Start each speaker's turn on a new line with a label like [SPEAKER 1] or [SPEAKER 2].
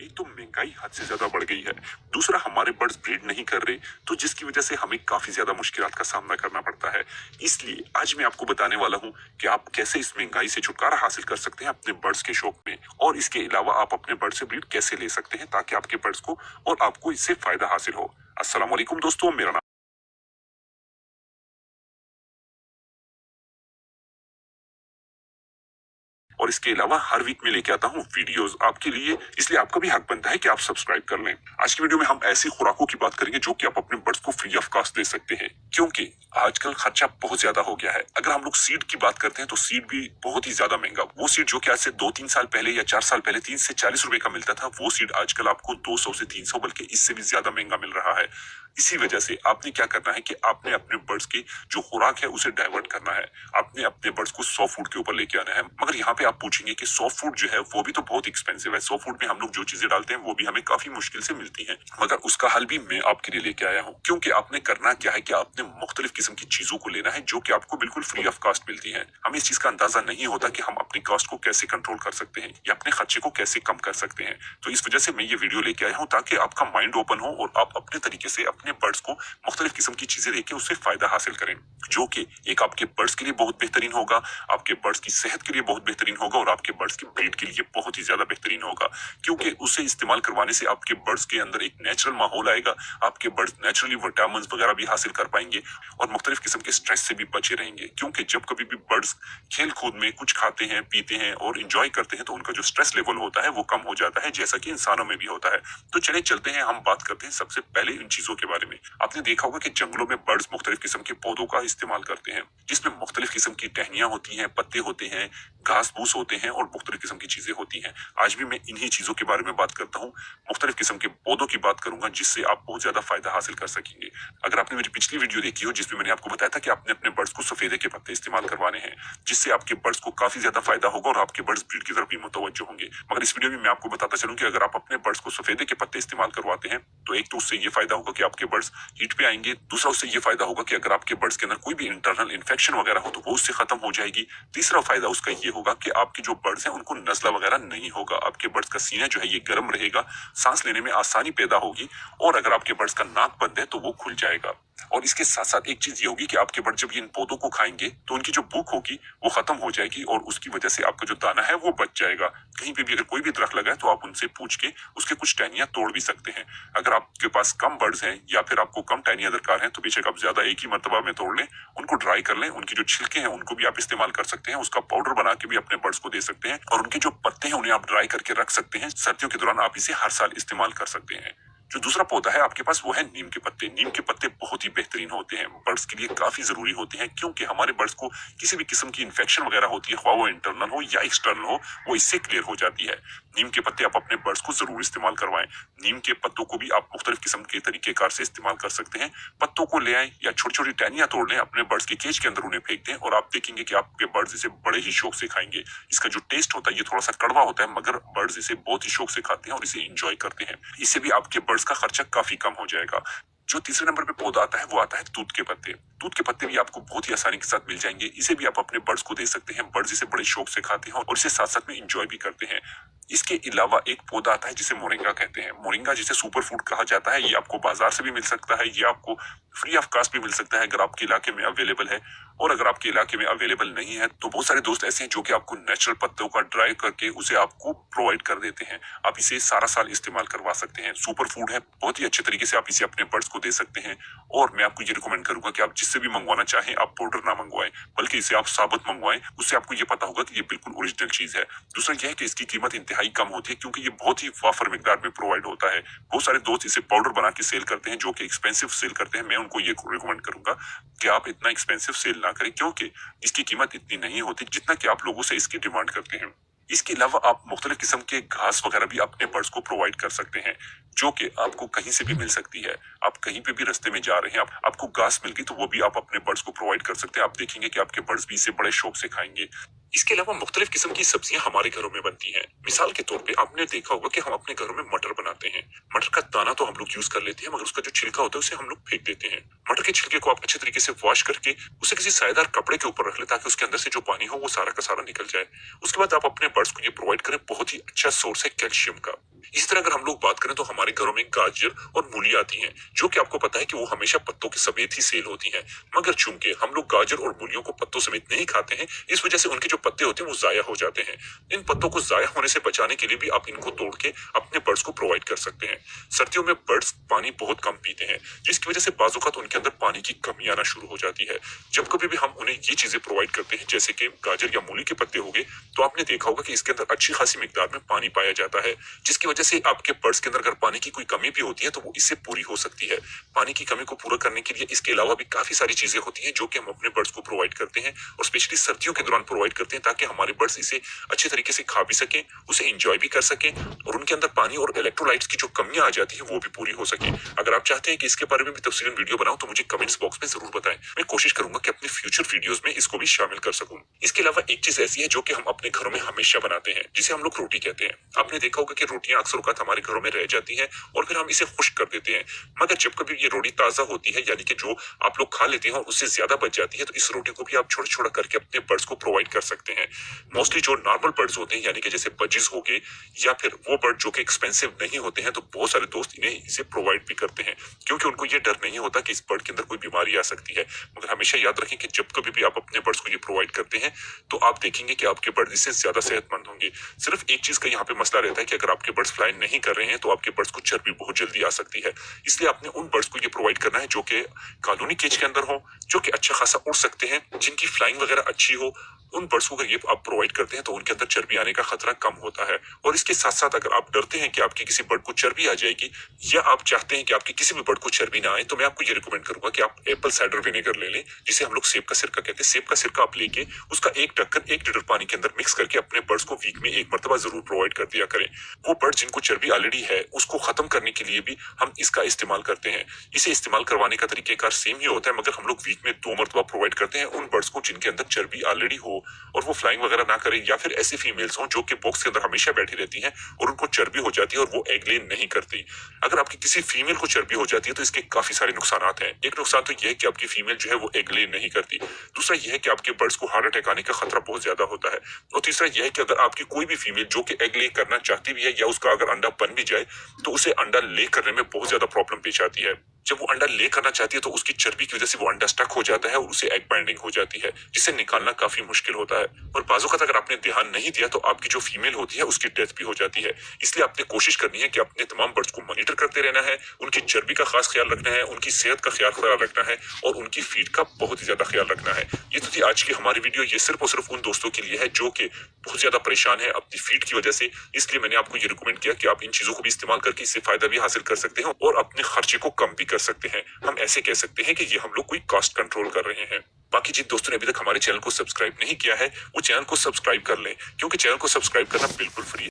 [SPEAKER 1] एक तो महंगाई हद से ज्यादा बढ़ गई है, दूसरा हमारे बर्ड्स ब्रीड नहीं कर रहे, तो जिसकी वजह से हमें काफी ज्यादा मुश्किलात का सामना करना पड़ता है। इसलिए आज मैं आपको बताने वाला हूँ कि आप कैसे इस महंगाई से छुटकारा हासिल कर सकते हैं अपने बर्ड्स के शौक में, और इसके अलावा आप अपने बर्ड से ब्रीड कैसे ले सकते हैं ताकि आपके बर्ड्स को और आपको इससे फायदा हासिल हो। अस्सलाम वालेकुम दोस्तों, मेरा नाम और इसके अलावा हर वीक में लेके आता हूँ वीडियोस आपके लिए, इसलिए आपका भी हक बनता है कि आप सब्सक्राइब कर लें। आज की वीडियो में हम ऐसी खुराकों की बात करेंगे जो कि आप अपने बर्ड्स को फ्री ऑफ कॉस्ट दे सकते हैं, क्योंकि आजकल खर्चा बहुत ज्यादा हो गया है। अगर हम लोग सीड की बात करते हैं तो सीड भी बहुत ही ज्यादा महंगा, वो सीड जो कि आज से 2-3 साल पहले या 4 साल पहले 30 से 40 रुपए का मिलता था, वो सीड आजकल आपको 200 से 300 बल्कि इससे भी ज्यादा महंगा मिल रहा है। इसी वजह से आपने क्या करना है कि आपने अपने बर्ड्स की जो खुराक है उसे डाइवर्ट करना है। आपने अपने बर्ड्स को सॉफ्ट फूड के ऊपर लेके आना है। मगर यहाँ पे आप पूछेंगे कि सॉफ्ट फूड जो है वो भी तो बहुत एक्सपेंसिव है, सॉफ्ट फूड में हम लोग जो चीजें डालते हैं वो भी हमें काफी मुश्किल से मिलती हैं। मगर उसका हल भी मैं आपके लिए लेके आया हूँ, क्योंकि आपने करना क्या है कि आपने मुख्तलिफ किस्म की चीजों को लेना है जो कि आपको बिल्कुल फ्री ऑफ कॉस्ट मिलती है। हमें इस चीज का अंदाजा नहीं होता कि हम अपनी कॉस्ट को कैसे कंट्रोल कर सकते हैं या अपने खर्चे को कैसे कम कर सकते हैं। तो इस वजह से मैं ये वीडियो लेके आया हूँ ताकि आपका माइंड ओपन हो और आप अपने तरीके से अपने बर्ड्स को मुख्तलिफ किस्म की चीजें देके उससे फायदा हासिल करें, जो कि एक आपके बर्ड्स के लिए बहुत बेहतरीन होगा, आपके बर्ड्स की सेहत के लिए बहुत बेहतरीन होगा और आपके बर्ड्स की ब्रीड के लिए बहुत ही ज्यादा बेहतरीन होगा। क्योंकि उसे इस्तेमाल करवाने से आपके बर्ड्स के अंदर एक नेचुरल माहौल आएगा, आपके बर्ड्स नेचुरली विटामिन वगैरह भी हासिल कर पाएंगे और मुख्तलिफ किस्म के स्ट्रेस से भी बचे रहेंगे। क्योंकि जब कभी भी बर्ड्स खेल कूद में कुछ खाते हैं, पीते हैं और इंजॉय करते हैं तो उनका जो स्ट्रेस लेवल होता है वो कम हो जाता है, जैसा कि इंसानों में भी होता है। तो चले चलते हैं, हम बात करते हैं सबसे पहले इन चीजों के बारे में। आपने देखा होगा कि जंगलों में बर्ड्स मुख्तलिफ किस्म के पौधों का इस्तेमाल करते हैं, जिसमें मुख्तलिफ किस्म की टहनियां होती हैं, पत्ते होते हैं, घास फूस होते हैं और मुख्तलिफ किस्म की चीजें होती हैं। आज भी मैं इन्हीं चीजों के बारे में बात करता हूँ, मुख्तलिफ किस्म के पौधों की बात करूंगा जिससे आप बहुत ज्यादा फायदा हासिल कर सकेंगे। अगर आपने मेरी पिछली वीडियो देखी हो जिसमें मैंने आपको बताया था कि आपने अपने बर्ड्स को सफेदे के पत्ते इस्तेमाल करवाने हैं, जिससे आपके बर्ड्स को काफी ज्यादा फायदा होगा और आपके बर्ड्स ब्रीड की तरफ भी मुतवज्जो होंगे। मगर इस वीडियो में मैं आपको बताता चलूं कि अगर आप अपने बर्ड्स को सफेदे के पत्ते इस्तेमाल करवाते हैं तो एक तो उससे ये फायदा होगा कि आपके बर्ड्स हीट पे आएंगे, दूसरा उससे ये फायदा होगा कि अगर आपके बर्ड्स के अंदर कोई भी इंटरनल इन्फेक्शन वगैरह हो तो वो उससे खत्म हो जाएगी। तीसरा फायदा उसका ये होगा कि आपके जो बर्ड्स हैं उनको नजला वगैरह नहीं होगा, आपके बर्ड्स का सीना जो है ये गर्म रहेगा, सांस लेने में आसानी पैदा होगी, और अगर आपके बर्ड्स का नाक बंद है तो वो खुल जाएगा। और इसके साथ साथ एक चीज ये होगी कि आपके बर्ड जब इन पौधों को खाएंगे तो उनकी जो भूख होगी वो खत्म हो जाएगी और उसकी वजह से आपका जो दाना है वो बच जाएगा। कहीं पे भी अगर कोई भी दरख्त लगा है तो आप उनसे पूछ के उसके कुछ टहनियां तोड़ भी सकते हैं। अगर आपके पास कम बर्ड्स हैं या फिर आपको कम टहनियां दरकार हैं तो बेशक आप ज्यादा एक ही मर्तबा में तोड़ लें, उनको ड्राई कर लें, उनकी जो छिलके हैं उनको भी आप इस्तेमाल कर सकते हैं, उसका पाउडर बना के भी अपने बर्ड्स को दे सकते हैं, और उनके जो पत्ते हैं उन्हें आप ड्राई करके रख सकते हैं। सर्दियों के दौरान आप इसे हर साल इस्तेमाल कर सकते हैं। जो दूसरा पौधा है आपके पास वो है नीम के पत्ते। नीम के पत्ते बहुत ही बेहतरीन होते हैं, बर्ड्स के लिए काफी जरूरी होते हैं, क्योंकि हमारे बर्ड्स को किसी भी किस्म की इन्फेक्शन वगैरह होती है, ख्वाह वो इंटरनल हो या एक्सटर्नल हो, वो इससे क्लियर हो जाती है। नीम के पत्ते आप अपने बर्ड्स को जरूर इस्तेमाल करवाएं। नीम के पत्तों को भी आप मुख्तलिफ किस्म के तरीकेकार से इस्तेमाल कर सकते हैं। पत्तों को ले आए या छोटी छोटी टहनियां तोड़ लें, अपने बर्ड्स के केज के अंदर उन्हें फेंक दें और आप देखेंगे कि आपके बर्ड्स इसे बड़े ही शौक से खाएंगे। इसका जो टेस्ट होता है ये थोड़ा सा कड़वा होता है, मगर बर्ड्स इसे बहुत ही शौक से खाते हैं और इसे इंजॉय करते हैं। इससे भी आपके बर्ड्स का खर्चा काफी कम हो जाएगा। जो तीसरे नंबर पे पौधा आता है वो आता है दूध के पत्ते। दूध के पत्ते भी आपको बहुत ही आसानी के साथ मिल जाएंगे, इसे भी आप अपने बर्ड्स को दे सकते हैं। बर्ड्स इसे बड़े शौक से खाते हैं और इसे साथ साथ में इंजॉय भी करते हैं। इसके अलावा एक पौधा आता है जिसे मोरिंगा कहते हैं। मोरिंगा जिसे सुपर फूड कहा जाता है, ये आपको बाजार से भी मिल सकता है, ये आपको फ्री ऑफ कॉस्ट भी मिल सकता है अगर आपके इलाके में अवेलेबल है। और अगर आपके इलाके में अवेलेबल नहीं है तो बहुत सारे दोस्त ऐसे हैं जो कि आपको नेचुरल पत्तों का ड्राई करके उसे आपको प्रोवाइड कर देते हैं। आप इसे सारा साल इस्तेमाल करवा सकते हैं। सुपर फूड है, बहुत ही अच्छे तरीके से आप इसे अपने बर्ड्स को दे सकते हैं। और मैं आपको ये रिकमेंड करूंगा कि आप जिससे भी मंगवाना चाहें आप पाउडर ना मंगवाएं, बल्कि इसे आप साबुत मंगवाएं। उससे आपको ये पता होगा कि ये बिल्कुल ओरिजिनल चीज है। दूसरा यह है कि इसकी कीमत इंतहाई कम होती है, क्योंकि ये बहुत ही वाफर मिकदार में प्रोवाइड होता है। बहुत सारे दोस्त इसे पाउडर बना के सेल करते हैं जो कि एक्सपेंसिव सेल करते हैं। मैं उनको ये रिकमेंड करूंगा कि आप इतना एक्सपेंसिव सेल ना करें, क्योंकि इसकी कीमत इतनी नहीं होती जितना कि आप लोगों से इसकी डिमांड करते हैं। इसके अलावा आप मुख्तलिफ किस्म के घास वगैरह भी अपने बर्ड्स को प्रोवाइड कर सकते हैं, जो कि आपको कहीं से भी मिल सकती है। आप कहीं पे भी रास्ते में जा रहे हैं, आपको घास मिल गई तो वो भी आप अपने बर्ड्स को प्रोवाइड कर सकते हैं। आप देखेंगे कि आपके बर्ड्स भी इसे बड़े शौक से खाएंगे। इसके अलावा मुख्तलिफ किस्म की सब्जियां हमारे घरों में बनती हैं। मिसाल के तौर पे आपने देखा होगा कि हम अपने घरों में मटर बनाते हैं। मटर का दाना तो हम लोग यूज कर लेते हैं, मगर उसका जो छिलका होता है उसे हम लोग फेंक देते हैं। मटर के छिलके को आप अच्छे तरीके से वॉश करके उसे किसी सायेदार कपड़े के ऊपर रख ले, ताकि उसके अंदर से जो पानी हो वो सारा का सारा निकल जाए। उसके बाद आप अपने बर्ड्स को ये प्रोवाइड करें, बहुत ही अच्छा सोर्स है कैल्शियम का। इसी तरह अगर हम लोग बात करें तो हमारे घरों में गाजर और मूली आती हैं, जो कि आपको पता है कि वो हमेशा पत्तों के समेत ही सेल होती हैं। मगर चूंकि हम लोग गाजर और मूलियों को पत्तों समेत नहीं खाते हैं, इस वजह से उनके जो पत्ते होते हैं वो जाया हो जाते हैं। इन पत्तों को जाया होने से बचाने के लिए भी आप इनको तोड़ के अपने बर्ड्स को प्रोवाइड कर सकते हैं। सर्दियों में बर्ड्स पानी बहुत कम पीते हैं, जिसकी वजह से बाजुकात उनके अंदर पानी की कमी आना शुरू हो जाती है। जब कभी भी हम उन्हें ये चीजें प्रोवाइड करते हैं, जैसे कि गाजर या मूली के पत्ते हो गए, तो आपने देखा होगा कि इसके अंदर अच्छी खासी मिकदार में पानी पाया जाता है, जिसकी वजह से आपके बर्ड्स के अंदर अगर पानी की कोई कमी भी होती है तो वो इससे पूरी हो सकती है। पानी की कमी को पूरा करने के लिए इसके अलावा भी काफी सारी चीजें होती हैं जो कि हम अपने बर्ड्स को प्रोवाइड करते हैं, और स्पेशली सर्दियों के दौरान प्रोवाइड करते हैं, ताकि हमारे बर्ड्स इसे अच्छे तरीके से खा भी सकें, उसे एंजॉय भी कर सकें, और उनके अंदर पानी और इलेक्ट्रोलाइट्स की जो कमियां आ जाती है वो भी पूरी हो सके। अगर आप चाहते हैं कि इसके बारे में भी तफसीलन वीडियो बनाऊं तो मुझे कमेंट्स बॉक्स में जरूर बताएं। मैं कोशिश करूंगा कि अपने फ्यूचर वीडियोस में इसको भी शामिल कर सकूं। इसके अलावा एक चीज ऐसी है जो कि हम अपने घरों में हमेशा बनाते हैं, जिसे हम लोग रोटी कहते हैं। आपने देखा होगा कि रोटियां अक्सर औक़ात हमारे घरों में रह जाती हैं और फिर हम इसे खुश्क कर देते हैं। मगर जब कभी ये रोटी ताजा होती है, यानी कि जो आप लोग खा लेते हैं और उससे ज्यादा बच जाती है, तो इस रोटी को भी आप छोटा छोटा करके अपने बर्ड्स को प्रोवाइड कर सकते हैं। मोस्टली जो नॉर्मल बर्ड्स होते हैं, यानी कि जैसे बजीज हो गए या फिर वो बर्ड जो कि एक्सपेंसिव नहीं होते हैं, तो बहुत सारे दोस्त इन्हें इसे प्रोवाइड भी करते हैं, क्योंकि उनको ये डर नहीं होता कि इस बर्ड के अंदर कोई बीमारी आ सकती है। मगर हमेशा याद रखें कि जब कभी भी आप अपने बर्ड्स को ये प्रोवाइड करते हैं, तो आप देखेंगे कि आपके बर्ड इससे ज्यादा सेहतमंद होंगे। सिर्फ एक चीज का यहाँ पे मसला रहता है कि अगर आपके बर्ड्स फ्लाई नहीं कर रहे हैं तो आपके बर्ड्स को चर्बी बहुत जल्दी आ सकती है। इसलिए आपने उन बर्ड्स को ये प्रोवाइड करना है जो कि कॉलोनी केज के अंदर हो, जो कि अच्छा खासा उड़ सकते हैं, जिनकी फ्लाइंग वगैरह अच्छी हो। उन बर्ड्स को अगर ये आप प्रोवाइड करते हैं तो उनके अंदर चर्बी आने का खतरा कम होता है। और इसके साथ साथ अगर आप डरते हैं कि आपके किसी बर्ड को चर्बी आ जाएगी, या आप चाहते हैं कि आपके किसी भी बर्ड को चर्बी ना आए, तो मैं आपको ये रिकमेंड करूंगा कि आप एप्पल साइडर विनेगर ले लें, जिसे हम लोग सेब का सिरका कहते हैं। सेब का सिरका आप लेके उसका एक ढक्कन 1 लीटर पानी के अंदर मिक्स करके अपने बर्ड्स को वीक में एक मरतबा जरूर प्रोवाइड कर दिया करें। वो बर्ड जिनको चर्बी ऑलरेडी है उसको खत्म करने के लिए भी हम इसका इस्तेमाल करते हैं। इसे इस्तेमाल करवाने का तरीकेकार सेम ही होता है, मगर हम लोग वीक में 2 मरतबा प्रोवाइड करते हैं उन बर्ड्स को जिनके अंदर चर्बी ऑलरेडी हो, और वो फ्लाइंग वगैरह ना करें, या फिर ऐसी फीमेल्स हों जो कि बॉक्स के अंदर हमेशा बैठी रहती हैं और उनको चर्बी हो जाती है और वो एग ले नहीं करती। अगर आपकी किसी फीमेल को चर्बी हो जाती है तो इसके काफी सारे नुकसान हैं। एक नुकसान तो यह है कि आपकी फीमेल जो है वो एग ले नहीं करती। दूसरा यह है कि आपके बर्ड्स को हार्ट अटैक आने का खतरा बहुत ज्यादा होता है। और तीसरा यह है कि अगर आपकी कोई भी फीमेल जो कि एग ले करना चाहती भी है, या उसका अगर अंडा बन भी जाए, तो उसे अंडा ले करने में बहुत ज्यादा प्रॉब्लम पेश आती है। जब वो अंडा ले करना चाहती है तो उसकी चर्बी की वजह से वो अंडा स्टक हो जाता है और उसे एग बाइंडिंग हो जाती है, जिसे निकालना काफी मुश्किल होता है। और बाजुकात अगर आपने ध्यान नहीं दिया तो आपकी जो फीमेल होती है उसकी डेथ भी हो जाती है। इसलिए आपने कोशिश करनी है कि अपने तमाम बर्ड्स को मॉनिटर करते रहना है, उनकी चर्बी का खास ख्याल रखना है, उनकी सेहत का ख्याल रखना है, और उनकी फीड का बहुत ही ज्यादा ख्याल रखना है। ये तो थी आज की हमारी वीडियो। ये सिर्फ और सिर्फ उन दोस्तों के लिए है जो कि बहुत ज्यादा परेशान है अपनी फीड की वजह से, इसलिए मैंने आपको ये रिकमेंड किया कि आप इन चीजों को भी इस्तेमाल करके इससे फायदा भी हासिल कर सकते हैं और अपने खर्चे को कम भी कर सकते हैं। हम ऐसे कह सकते हैं कि ये हम लोग कोई कॉस्ट कंट्रोल कर रहे हैं। बाकी जिन दोस्तों ने अभी तक हमारे चैनल को सब्सक्राइब नहीं किया है, वो चैनल को सब्सक्राइब कर लें, क्योंकि चैनल को सब्सक्राइब करना बिल्कुल फ्री है।